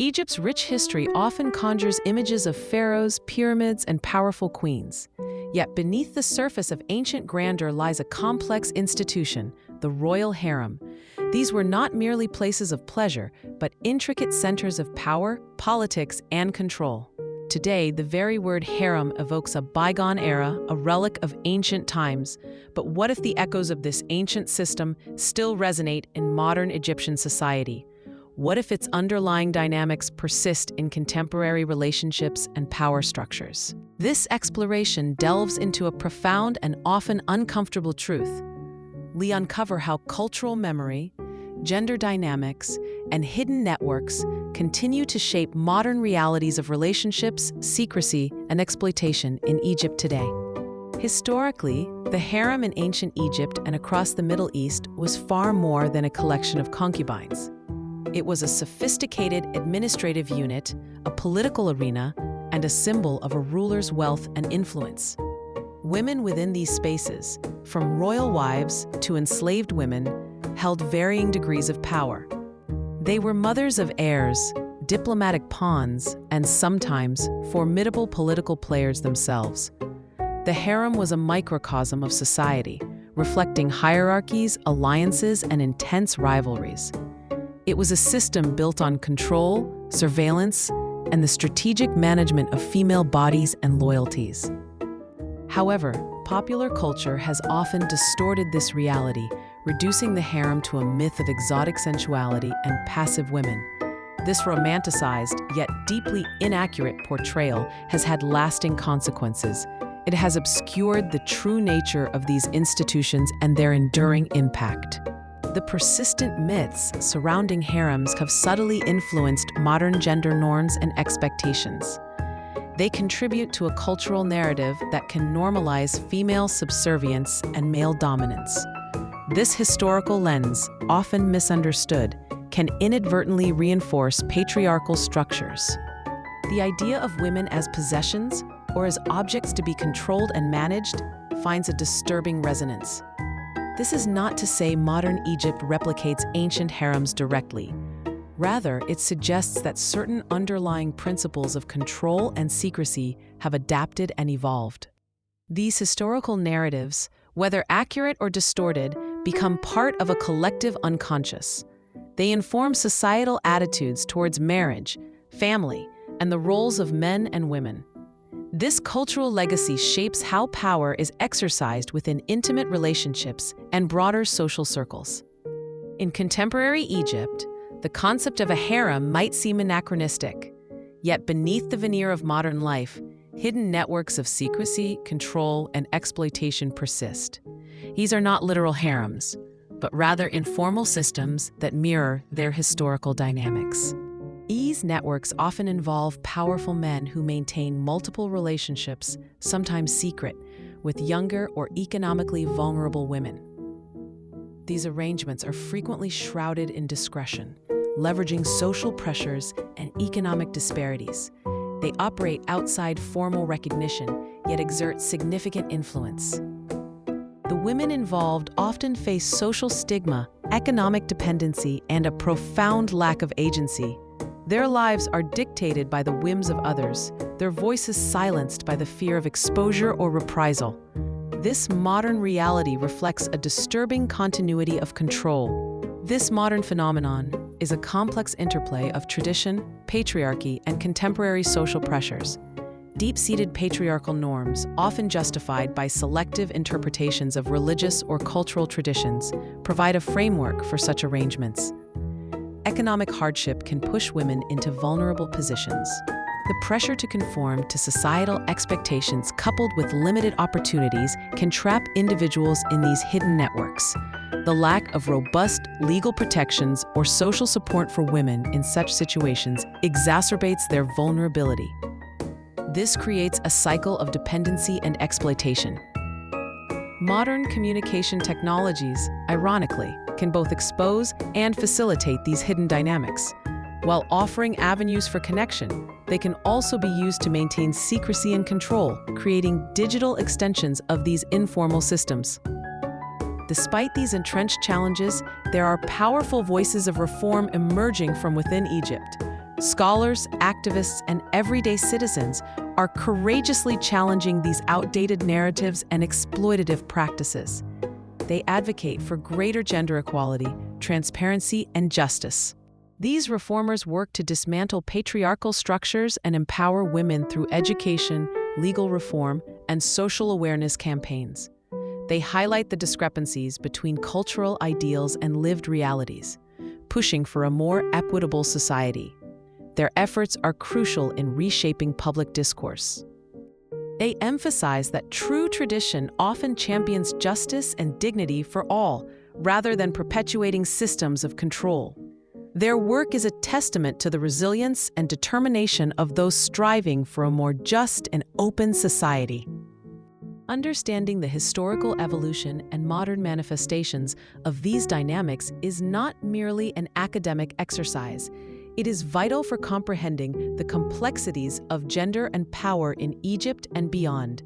Egypt's rich history often conjures images of pharaohs, pyramids, and powerful queens. Yet beneath the surface of ancient grandeur lies a complex institution, the royal harem. These were not merely places of pleasure, but intricate centers of power, politics, and control. Today, the very word harem evokes a bygone era, a relic of ancient times. But what if the echoes of this ancient system still resonate in modern Egyptian society? What if its underlying dynamics persist in contemporary relationships and power structures? This exploration delves into a profound and often uncomfortable truth. We uncover how cultural memory, gender dynamics, and hidden networks continue to shape modern realities of relationships, secrecy, and exploitation in Egypt today. Historically, the harem in ancient Egypt and across the Middle East was far more than a collection of concubines. It was a sophisticated administrative unit, a political arena, and a symbol of a ruler's wealth and influence. Women within these spaces, from royal wives to enslaved women, held varying degrees of power. They were mothers of heirs, diplomatic pawns, and sometimes formidable political players themselves. The harem was a microcosm of society, reflecting hierarchies, alliances, and intense rivalries. It was a system built on control, surveillance, and the strategic management of female bodies and loyalties. However, popular culture has often distorted this reality, reducing the harem to a myth of exotic sensuality and passive women. This romanticized, yet deeply inaccurate portrayal has had lasting consequences. It has obscured the true nature of these institutions and their enduring impact. The persistent myths surrounding harems have subtly influenced modern gender norms and expectations. They contribute to a cultural narrative that can normalize female subservience and male dominance. This historical lens, often misunderstood, can inadvertently reinforce patriarchal structures. The idea of women as possessions or as objects to be controlled and managed finds a disturbing resonance. This is not to say modern Egypt replicates ancient harems directly. Rather, it suggests that certain underlying principles of control and secrecy have adapted and evolved. These historical narratives, whether accurate or distorted, become part of a collective unconscious. They inform societal attitudes towards marriage, family, and the roles of men and women. This cultural legacy shapes how power is exercised within intimate relationships and broader social circles. In contemporary Egypt, the concept of a harem might seem anachronistic, yet beneath the veneer of modern life, hidden networks of secrecy, control, and exploitation persist. These are not literal harems, but rather informal systems that mirror their historical dynamics. These networks often involve powerful men who maintain multiple relationships, sometimes secret, with younger or economically vulnerable women. These arrangements are frequently shrouded in discretion, leveraging social pressures and economic disparities. They operate outside formal recognition, yet exert significant influence. The women involved often face social stigma, economic dependency, and a profound lack of agency. Their lives are dictated by the whims of others, their voices silenced by the fear of exposure or reprisal. This modern reality reflects a disturbing continuity of control. This modern phenomenon is a complex interplay of tradition, patriarchy, and contemporary social pressures. Deep-seated patriarchal norms, often justified by selective interpretations of religious or cultural traditions, provide a framework for such arrangements. Economic hardship can push women into vulnerable positions. The pressure to conform to societal expectations coupled with limited opportunities can trap individuals in these hidden networks. The lack of robust legal protections or social support for women in such situations exacerbates their vulnerability. This creates a cycle of dependency and exploitation. Modern communication technologies, ironically, can both expose and facilitate these hidden dynamics. While offering avenues for connection, they can also be used to maintain secrecy and control, creating digital extensions of these informal systems. Despite these entrenched challenges, there are powerful voices of reform emerging from within Egypt. Scholars, activists, and everyday citizens are courageously challenging these outdated narratives and exploitative practices. They advocate for greater gender equality, transparency, and justice. These reformers work to dismantle patriarchal structures and empower women through education, legal reform, and social awareness campaigns. They highlight the discrepancies between cultural ideals and lived realities, pushing for a more equitable society. Their efforts are crucial in reshaping public discourse. They emphasize that true tradition often champions justice and dignity for all, rather than perpetuating systems of control. Their work is a testament to the resilience and determination of those striving for a more just and open society. Understanding the historical evolution and modern manifestations of these dynamics is not merely an academic exercise. It is vital for comprehending the complexities of gender and power in Egypt and beyond.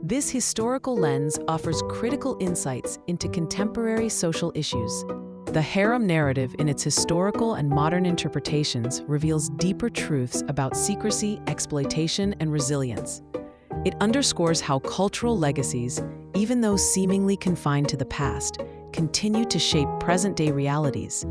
This historical lens offers critical insights into contemporary social issues. The harem narrative, in its historical and modern interpretations, reveals deeper truths about secrecy, exploitation, and resilience. It underscores how cultural legacies, even though seemingly confined to the past, continue to shape present-day realities.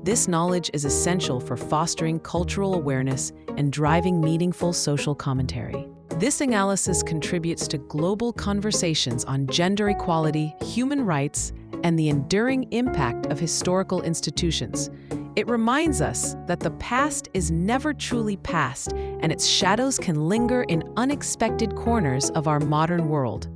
This knowledge is essential for fostering cultural awareness and driving meaningful social commentary. This analysis contributes to global conversations on gender equality, human rights, and the enduring impact of historical institutions. It reminds us that the past is never truly past, and its shadows can linger in unexpected corners of our modern world.